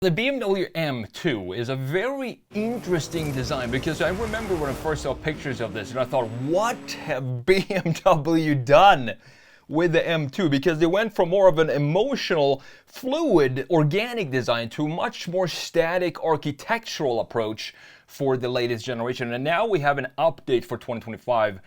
The BMW M2 is a very interesting design because I remember when I first saw pictures of this and I thought, what have BMW done with the M2? Because they went from more of an emotional, fluid, organic design to a much more static architectural approach for the latest generation. And now we have an update for 2025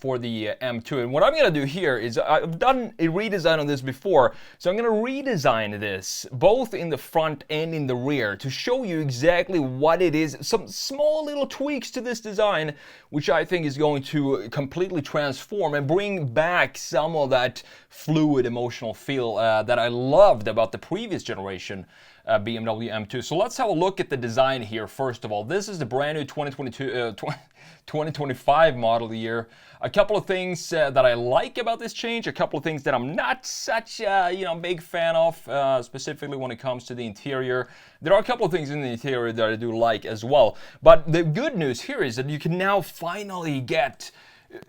for the M2. And what I'm going to do here is I've done a redesign on this before, so I'm going to redesign this both in the front and in the rear to show you exactly what it is. Some small little tweaks to this design, which I think is going to completely transform and bring back some of that fluid emotional feel that I loved about the previous generation BMW M2. So let's have a look at the design here first of all. This is the brand new 2025 model year. A couple of things that I like about this change, a couple of things that I'm not such a big fan of, specifically when it comes to the interior. There are a couple of things in the interior that I do like as well. But the good news here is that you can now finally get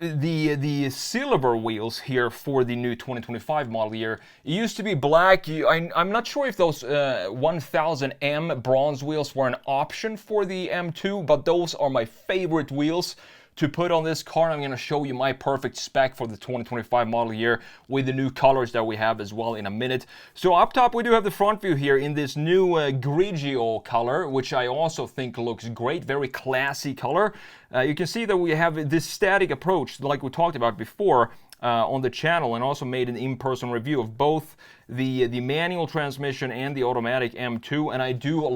the silver wheels here for the new 2025 model year. It used to be black. I'm not sure if those 1000M bronze wheels were an option for the M2, but those are my favorite wheels to put on this car. I'm going to show you my perfect spec for the 2025 model year with the new colors that we have as well in a minute. So up top we do have the front view here in this new Grigio color, which I also think looks great. Very classy color. You can see that we have this static approach like we talked about before on the channel, and also made an in-person review of both the manual transmission and the automatic M2, and I do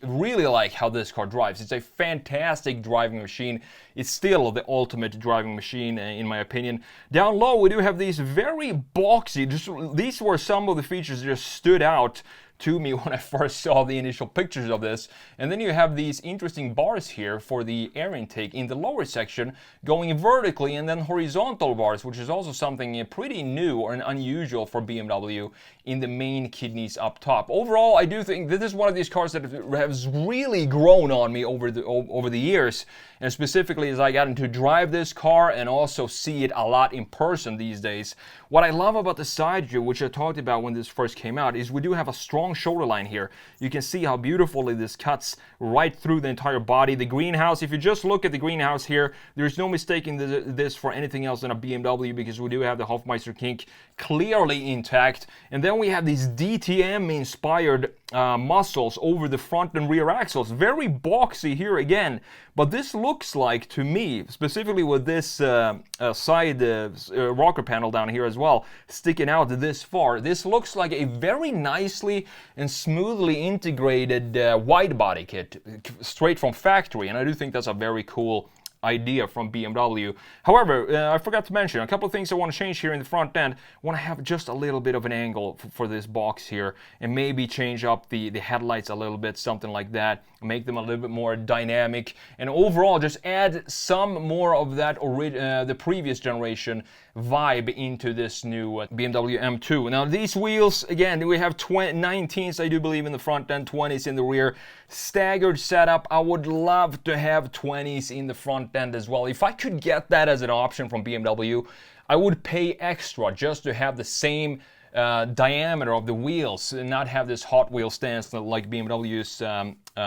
really like how this car drives. It's a fantastic driving machine. It's still the ultimate driving machine in my opinion. Down low we do have these very boxy, these were some of the features that just stood out to me when I first saw the initial pictures of this. And then you have these interesting bars here for the air intake in the lower section going vertically, and then horizontal bars, which is also something pretty new or unusual for BMW in the main kidneys up top. Overall, I do think this is one of these cars that has really grown on me over the years, and specifically as I got into drive this car and also see it a lot in person these days. What I love about the side view, which I talked about when this first came out, is we do have a strong shoulder line here. You can see how beautifully this cuts right through the entire body. The greenhouse, if you just look at the greenhouse here, there's no mistaking this for anything else than a BMW, because we do have the Hofmeister kink clearly intact. And then we have these DTM inspired muscles over the front and rear axles. Very boxy here again, but this looks like, to me, specifically with this side rocker panel down here as well, sticking out this far, this looks like a very nicely and smoothly integrated wide body kit straight from factory, and I do think that's a very cool idea from BMW. However, I forgot to mention a couple of things I want to change here in the front end. I want to have just a little bit of an angle for this box here, and maybe change up the headlights a little bit, something like that, make them a little bit more dynamic, and overall just add some more of that the previous generation vibe into this new BMW M2. Now these wheels, again, we have 19s I do believe in the front end, 20s in the rear. Staggered setup. I would love to have 20s in the front end as well. If I could get that as an option from BMW, I would pay extra just to have the same diameter of the wheels and not have this Hot Wheel stance like BMW is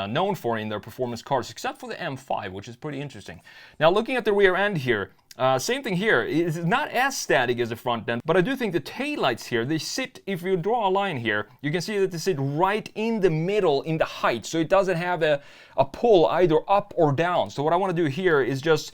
known for in their performance cars, except for the M5, which is pretty interesting. Now looking at the rear end here, same thing here. It's not as static as the front end, but I do think the taillights here, they sit, if you draw a line here, you can see that they sit right in the middle in the height, so it doesn't have a pull either up or down. So what I want to do here is just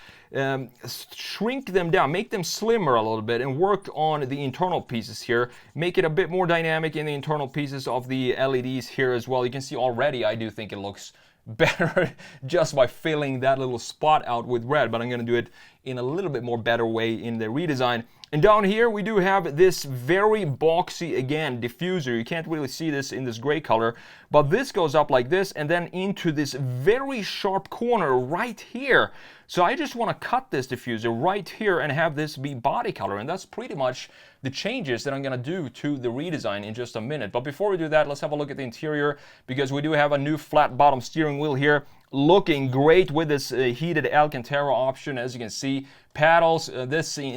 shrink them down, make them slimmer a little bit, and work on the internal pieces here, make it a bit more dynamic in the internal pieces of the LEDs here as well. You can see already I do think it looks better just by filling that little spot out with red, but I'm going to do it in a little bit more better way in the redesign. And down here we do have this very boxy, again, diffuser. You can't really see this in this gray color, but this goes up like this and then into this very sharp corner right here. So I just want to cut this diffuser right here and have this be body color, and that's pretty much the changes that I'm going to do to the redesign in just a minute. But before we do that, let's have a look at the interior, because we do have a new flat bottom steering wheel here. looking great with this heated Alcantara option. As you can see, paddles, in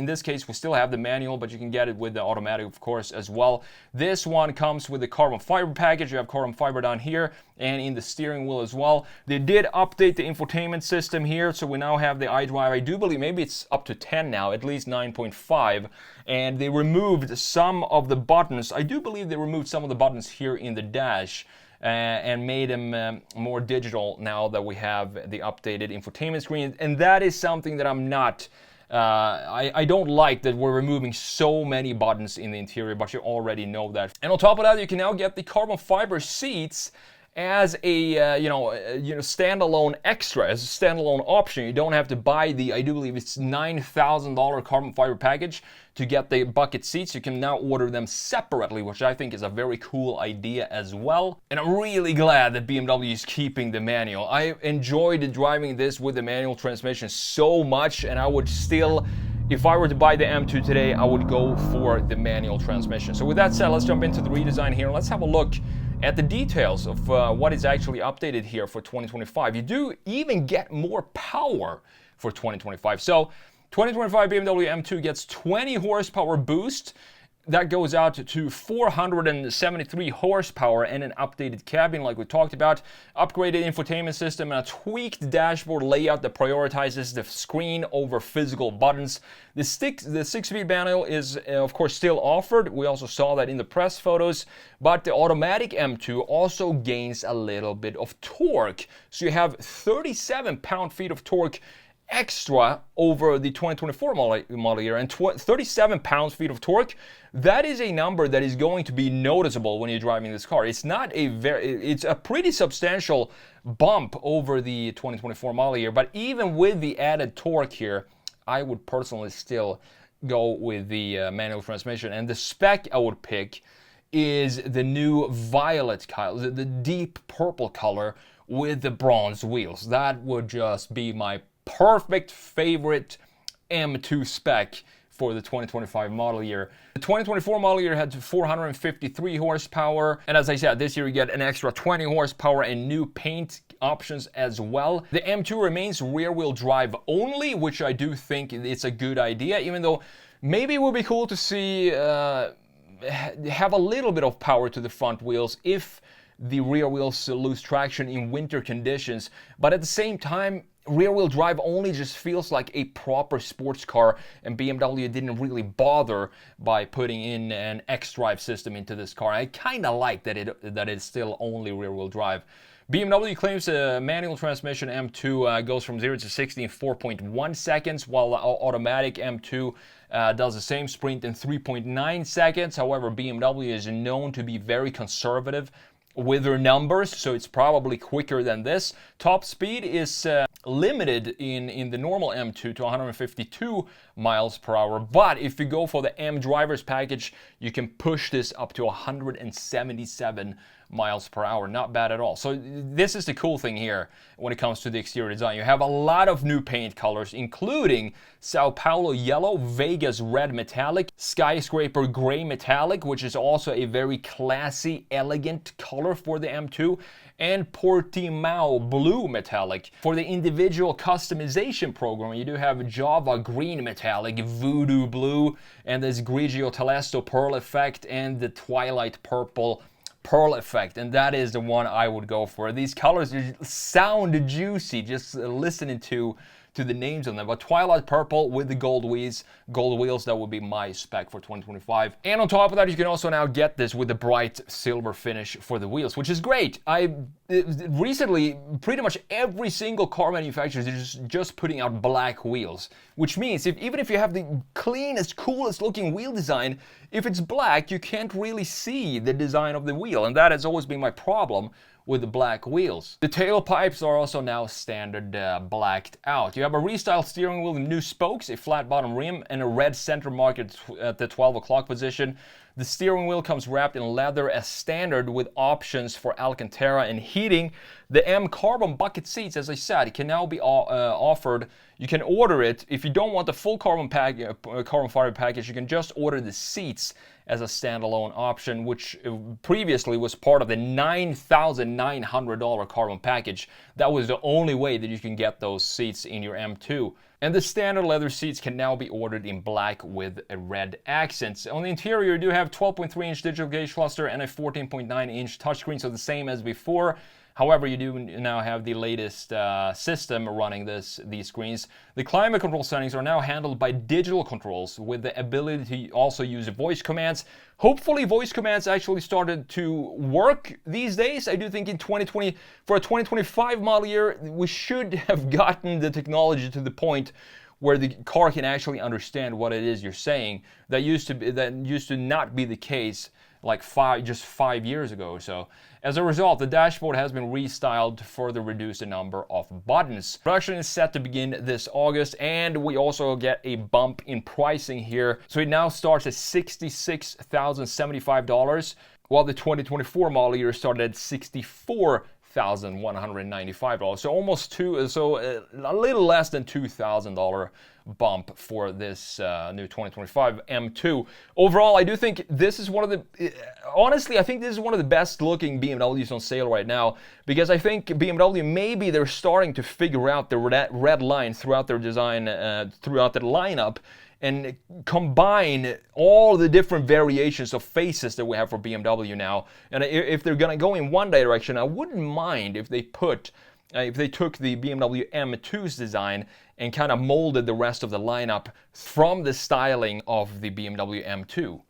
this case we still have the manual, but you can get it with the automatic, of course, as well. This one comes with the carbon fiber package. You have carbon fiber down here and in the steering wheel as well. They did update the infotainment system here, so we now have the iDrive. I do believe maybe it's up to 10 now, at least 9.5, and they removed some of the buttons. I do believe they removed some of the buttons here in the dash and made them more digital now that we have the updated infotainment screen. And that is something that I'm not, I don't like, that we're removing so many buttons in the interior, but you already know that. And on top of that, you can now get the carbon fiber seats as a standalone extra, as a standalone option. You don't have to buy the, I do believe it's $9,000 carbon fiber package to get the bucket seats. You can now order them separately, which I think is a very cool idea as well. And I'm really glad that BMW is keeping the manual. I enjoyed driving this with the manual transmission so much, and I would still, if I were to buy the M2 today, I would go for the manual transmission. So with that said, let's jump into the redesign here. Let's have a look at the details of what is actually updated here for 2025. You do even get more power for 2025. So 2025 BMW M2 gets 20 horsepower boost. That goes out to 473 horsepower and an updated cabin like we talked about, upgraded infotainment system, and a tweaked dashboard layout that prioritizes the screen over physical buttons. The 6-speed manual is, of course, still offered. We also saw that in the press photos, but the automatic M2 also gains a little bit of torque. So you have 37 pound-feet of torque extra over the 2024 model year, and 37 pounds-feet of torque. That is a number that is going to be noticeable when you're driving this car. It's not a it's a pretty substantial bump over the 2024 model year, but even with the added torque here, I would personally still go with the manual transmission. And the spec I would pick is the new violet color, the deep purple color with the bronze wheels. That would just be my perfect favorite M2 spec for the 2025 model year. The 2024 model year had 453 horsepower, and as I said, this year you get an extra 20 horsepower and new paint options as well. The M2 remains rear-wheel drive only, which I do think it's a good idea, even though maybe it would be cool to see have a little bit of power to the front wheels if the rear wheels lose traction in winter conditions. But at the same time, rear-wheel drive only just feels like a proper sports car, and BMW didn't really bother by putting in an X-Drive system into this car. I kind of like that it's still only rear-wheel drive. BMW claims a manual transmission M2 goes from 0 to 60 in 4.1 seconds, while the automatic M2 does the same sprint in 3.9 seconds. However, BMW is known to be very conservative with their numbers, so it's probably quicker than this. Top speed is limited in the normal M2 to 152 miles per hour, but if you go for the M drivers package, you can push this up to 177 miles per hour. Not bad at all. So this is the cool thing here when it comes to the exterior design. You have a lot of new paint colors, including Sao Paulo yellow, Vegas red metallic, skyscraper gray metallic, which is also a very classy, elegant color for the M2, and Portimao blue metallic. For the individual customization program, you do have Java green metallic, Voodoo blue, and this Grigio Telesto pearl effect, and the Twilight purple pearl effect, and that is the one I would go for. These colors sound juicy just listening to the names on them, but Twilight purple with the gold wheels, that would be my spec for 2025. And on top of that, you can also now get this with the bright silver finish for the wheels, which is great. Recently, pretty much every single car manufacturer is just putting out black wheels, which means even if you have the cleanest, coolest looking wheel design, if it's black, you can't really see the design of the wheel, and that has always been my problem with the black wheels. The tailpipes are also now standard blacked out. You have a restyled steering wheel with new spokes, a flat bottom rim, and a red center mark at the 12 o'clock position. The steering wheel comes wrapped in leather as standard with options for Alcantara and heating. The M carbon bucket seats, as I said, can now be offered. You can order it. If you don't want the full carbon fiber package, you can just order the seats as a standalone option, which previously was part of the $9,900 carbon package. That was the only way that you can get those seats in your M2. And the standard leather seats can now be ordered in black with red accents. On the interior, you do have 12.3-inch digital gauge cluster and a 14.9-inch touchscreen, so the same as before. However, you do now have the latest system running these screens. The climate control settings are now handled by digital controls with the ability to also use voice commands. Hopefully, voice commands actually started to work these days. I do think in 2020, for a 2025 model year, we should have gotten the technology to the point where the car can actually understand what it is you're saying. That used to not be the case like just 5 years ago or so. As a result, the dashboard has been restyled to further reduce the number of buttons. Production is set to begin this August, and we also get a bump in pricing here. So it now starts at $66,075, while the 2024 model year started at $64,195. So a little less than $2,000 bump for this new 2025 M2. Overall, I do think this is honestly, I think this is one of the best looking BMWs on sale right now, because I think BMW, maybe they're starting to figure out the red line throughout their design, throughout the lineup, and combine all the different variations of faces that we have for BMW now. And if they're gonna go in one direction, I wouldn't mind if they took the BMW M2's design and kind of molded the rest of the lineup from the styling of the BMW M2.